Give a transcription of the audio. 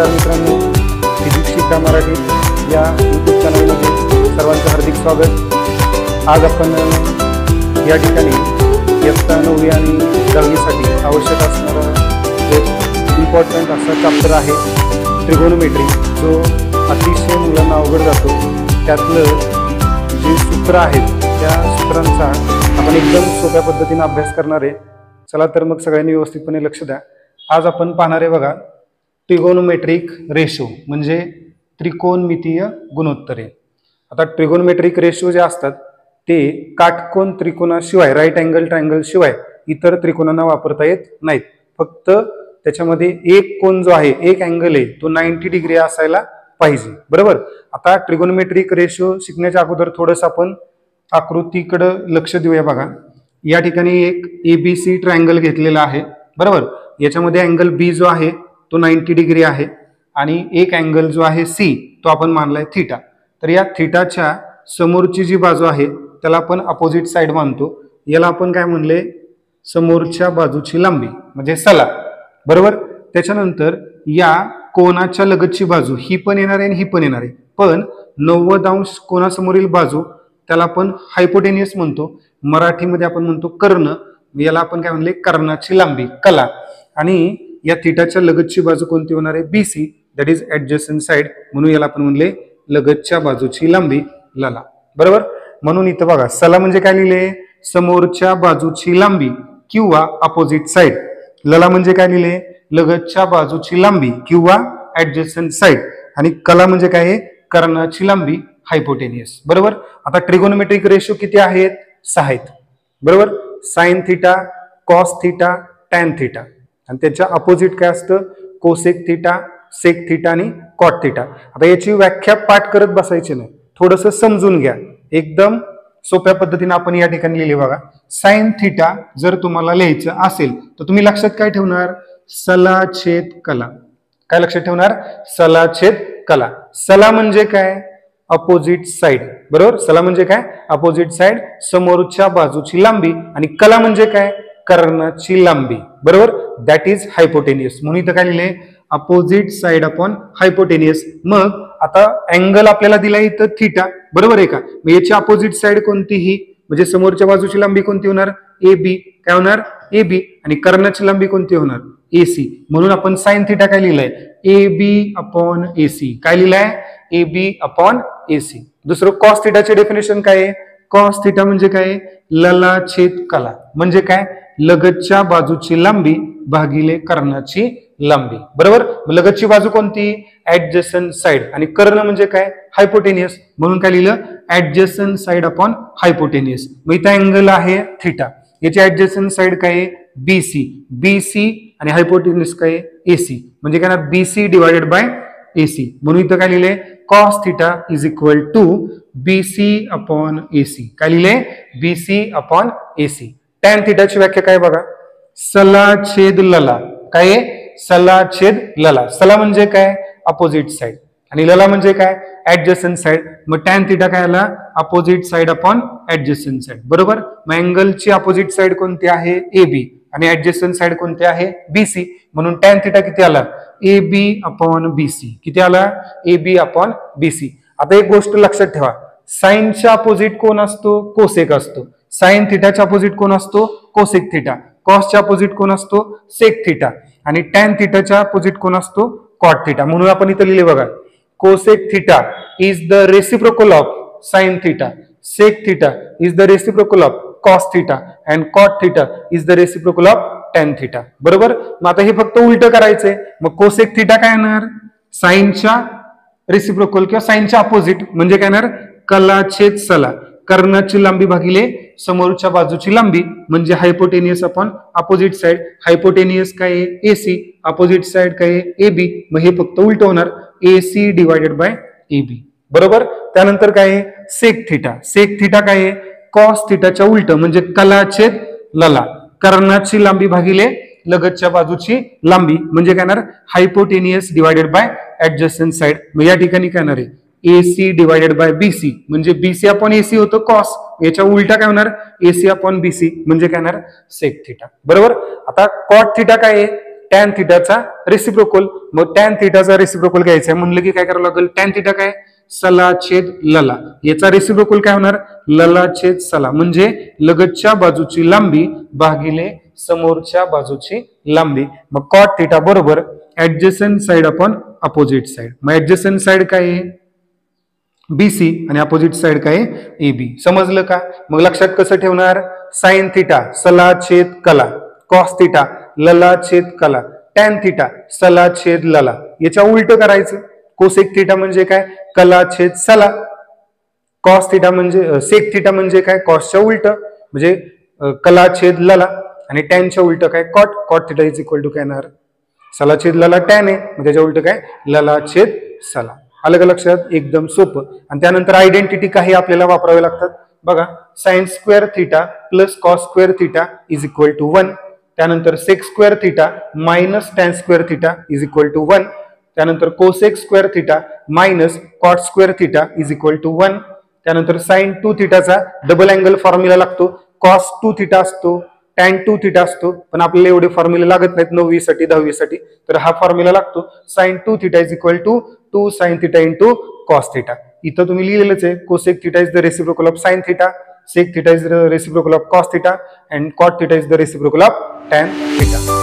नमस्कार मित्रांनो, फिजिक्स शिका मराठी या यूट्यूब चॅनलमध्ये सर्वांचं हार्दिक स्वागत। आज आपण या ठिकाणी इयत्ता 9वी आणि 10वीसाठी आवश्यक असणारा एक इम्पॉर्टंट असा चॅप्टर आहे ट्रिगोनोमेट्री, जो अतिशय मुलांना अवघड जातो। त्यातलं जे सूत्र आहेत त्या सूत्रांचा आपण एकदम सोप्या पद्धतीने अभ्यास करणार आहे। चला तर मग सगळ्यांनी व्यवस्थितपणे लक्ष द्या। आज आपण पाहणार आहे बघा ट्रिगोनोमेट्रिक रेशो म्हणजे त्रिकोणमितीय गुणोत्तरे। आता ट्रिगोनोमेट्रिक रेशो जे असतात ते काटकोन त्रिकोणाशिवाय, राईट अँगल ट्रायंगल शिवाय इतर त्रिकोणांना वापरता येत नाहीत। फक्त त्याच्यामध्ये एक कोन जो आहे, एक अँगल आहे, तो 90 डिग्री असायला पाहिजे, बरोबर। आता ट्रिगोनोमेट्रिक रेशो शिकण्याच्या अगोदर थोडंसं आपण आकृतीकडे लक्ष देऊया। बघा या ठिकाणी एक एबीसी ट्रायंगल घेतलेला आहे, बरोबर। याच्यामध्ये अँगल बी जो आहे तो 90 डिग्री आहे आणि एक अँगल जो आहे सी तो आपण मानलाय थीटा। तर या थीटाच्या समोरची जी बाजू आहे त्याला आपण अपोजिट साइड मानतो। याला आपण काय म्हणले, समोरच्या बाजूची लांबी म्हणजे सला, बरोबर। त्याच्यानंतर या कोनाच्या लगतची बाजू ही पण येणार आहे आणि ही पण येणार आहे, पण 90 अंश कोनासमोरील बाजू त्याला आपण हायपोटेनियस म्हणतो। मराठीमध्ये आपण म्हणतो कर्ण, याला आपण काय म्हणले, कर्णाची लांबी, कला। आणि या थीटाच्या लगतची बाजू कोणती होणार आहे, BC, that is adjacent side, म्हणून याला आपण म्हणले लगतच्या बाजूची लांबी, लला, बरोबर। म्हणून इथं बघा सला म्हणजे काय लिहिले, समोरच्या बाजूची लांबी किंवा अपोजिट साइड। लला म्हणजे काय लिहिले, लगतच्या बाजूची लांबी किंवा ऍडजस्टंट साइड। आणि कला म्हणजे काय आहे, कर्णाची लांबी, हायपोटेनियस, बरोबर। आता ट्रिगोनोमेट्रिक रेशो किती आहेत, 6 आहेत, बरोबर। Sine theta, cos theta, tan theta, आणि त्याच्या अपोजिट काय असतं, कोसेक थीटा, सेक थीटा आणि कॉट थीटा। आता याची व्याख्या पाठ करत बसायची नाही, थोडंसं समजून घ्या। एकदम सोप्या पद्धतीने आपण या ठिकाणी लिहिले बघा। साइन थीटा जर तुम्हाला लिहायचं असेल तर तुम्ही लक्षात काय ठेवणार, सला छेद कला। काय लक्षात ठेवणार, सला छेद कला। सला म्हणजे काय, अपोजिट साइड, बरोबर। सला म्हणजे काय, अपोजिट साइड, समोरच्या बाजूची लांबी, आणि कला म्हणजे काय, कर्णाची लांबी, बरोबर, दॅट इज हायपोटेनियस। म्हणून इथं काय लिहिले, अपोजिट साइड अपॉन हायपोटेनियस। मग आता अँगल आपल्याला दिला इथं थीटा, बरोबर आहे का। मग याची अपोजिट साइड कोणतीही, म्हणजे समोरच्या बाजूची लांबी कोणती होणार, ए बी, काय होणार, ए बी, आणि कर्णाची लांबी कोणती होणार, ए सी। म्हणून आपण साइन थीटा काय लिहिलंय, A B upon A C. काय लिहिलंय, A B upon A C. दुसरं कॉस थीटाचे डेफिनेशन काय आहे, कॉस थीटा म्हणजे काय, लला छेद कला, म्हणजे काय, लगतच्या बाजूची लांबी भागिले कर्णाची लांबी, बरोबर। लगतची बाजू कोणती, ऍडजस्टंट साइड, आणि कर्ण म्हणजे काय, हायपोटेनियस, म्हणून काय लिहिलं, ऍडजस्टंट साइड अपॉन हायपोटेनियस। मग इथं अँगल आहे थीटा, याची ऍडजस्टंट साइड काय आहे, बीसी, बीसी, आणि हायपोटेनियस काय आहे, एसी, म्हणजे काय ना, बीसी डिवायडेड बाय एसी। म्हणून इथं काय लिहिले, cos theta is equal to BC upon AC. काय लिहिले, बीसी अपॉन एसी। टॅन थीटाची व्याख्या काय बघा, सला छेद लला। काय आहे, सला छेद लला। सला म्हणजे काय, अपोजिट साइड, आणि लला म्हणजे काय, ऍडजस्टंट साइड। मग टॅन थीटा काय आला, opposite side upon adjacent side, बरोबर। मग अँगलची अपोजिट साइड कोणती आहे, ए बी, आणि ऍडजस्टंट साइड कोणती आहे, बीसी। म्हणून टॅन थीटा किती आला, ए बी अपॉन बीसी। किती आला, ए बी अपॉन बीसी। आता एक गोष्ट लक्षात ठेवा, साइनच्या अपोजिट कोण असतो, कोसेक असतो। साइन थीटाच्या अपोजिट कोण असतो, कोसेक थीटा। कॉसच्या अपोजिट कोण असतो, सेक थीटा, आणि टॅन थीटाच्या अपोजिट कोण असतो, कॉट थीटा। म्हणून आपण इथं लिहिले बघा, cosec theta is the reciprocal of sine theta, sec theta is the reciprocal of cos theta, and cot theta is the reciprocal of tan theta, बरोबर। मग आता हे फक्त उलट करायचंय। मग कोसेक थीटा काय येणार, साइनच्या रेसिप्रोकल किंवा साइनच्या अपोजिट, म्हणजे काय येणार, कला छेद सला, कर्णाची लांबी भागिले समोरच्या बाजूची लांबी, म्हणजे hypotenuse upon opposite side. Hypotenuse काय आहे, एसी, अपोजिट साइड काय आहे, ए बी। मग हे फक्त उलट होणार, AC divided by A B, बरोबर। त्यानंतर काय आहे, सेक थीटा। सेक थीटा काय आहे, कॉस थीटाच्या उलट, म्हणजे कला छेद लला, कर्णाची लांबी भागिले लगतच्या बाजूची लांबी, म्हणजे काय येणार, hypotenuse divided by adjacent side. मग या ठिकाणी काय येणार आहे, एसी डिवायडेड बाय बीसी, म्हणजे बीसी अपॉन एसी होतं कॉस, याच्या उलटा काय होणार, एसी अपॉन बीसी, म्हणजे काय येणार, सेक थीटा, बरोबर। आता कॉट थीटा काय आहे, टॅन थिटाचा रेसिप्रोकल. मग टॅन थिटाचा रेसिप्रोकल घ्यायचा आहे म्हणलं की काय करावं लागेल, टॅन थिटा काय सला छेद लला, याचा रेसिप्रोकल काय होणार लला छेद सला, म्हणजे लगतच्या बाजूची लांबी भागिले समोरच्या बाजूची लांबी. मग कॉट थिटा बरोबर adjacent side upon opposite side. मग ऍडजसंट साइड काय आहे BC आणि अपोजिट साइड काय AB. समजलं का? मग लक्षात कसं ठेवणार, साइन थिटा सला छेद कला, कॉस थिटा लला छेद कला, टॅन थिटा सला छेद लला. याच्या उलट करायचं. कोसेक थिटा म्हणजे काय कला छेद सला, कॉस थिटा म्हणजे सेक थिटा म्हणजे काय कॉसच्या उलट म्हणजे कला छेद लला, आणि टॅनच्या उलट काय cot. Cot theta is equal to काय येणार सला छेद लला टॅन आहे, म्हणजे त्याच्या उलट काय लला छेद सला. आलं का लक्षात? एकदम सोपं. आणि त्यानंतर आयडेंटिटी काही आपल्याला वापरावे लागतात बघा. Sine square theta plus cos square theta is equal to 1. त्यानंतर sec square theta minus tan square theta is equal to 1. त्यानंतर cosec square theta minus cot square theta is equal to 1. त्यानंतर sine 2 थिटाचा double angle formula लागतो. Cos 2 theta असतो, tan 2 theta असतो, पण आपल्याला एवढे फॉर्म्युले लागत नाहीत 9वी साठी 10वी साठी, तर हा फॉर्म्युला लागतो. Sine 2 theta is equal to 2 sine theta into cos theta. इथं तुम्ही लिहिलेलंच आहे cosec theta is the reciprocal of sine theta, sec theta is the reciprocal of cos theta, and cot theta is the reciprocal of tan theta.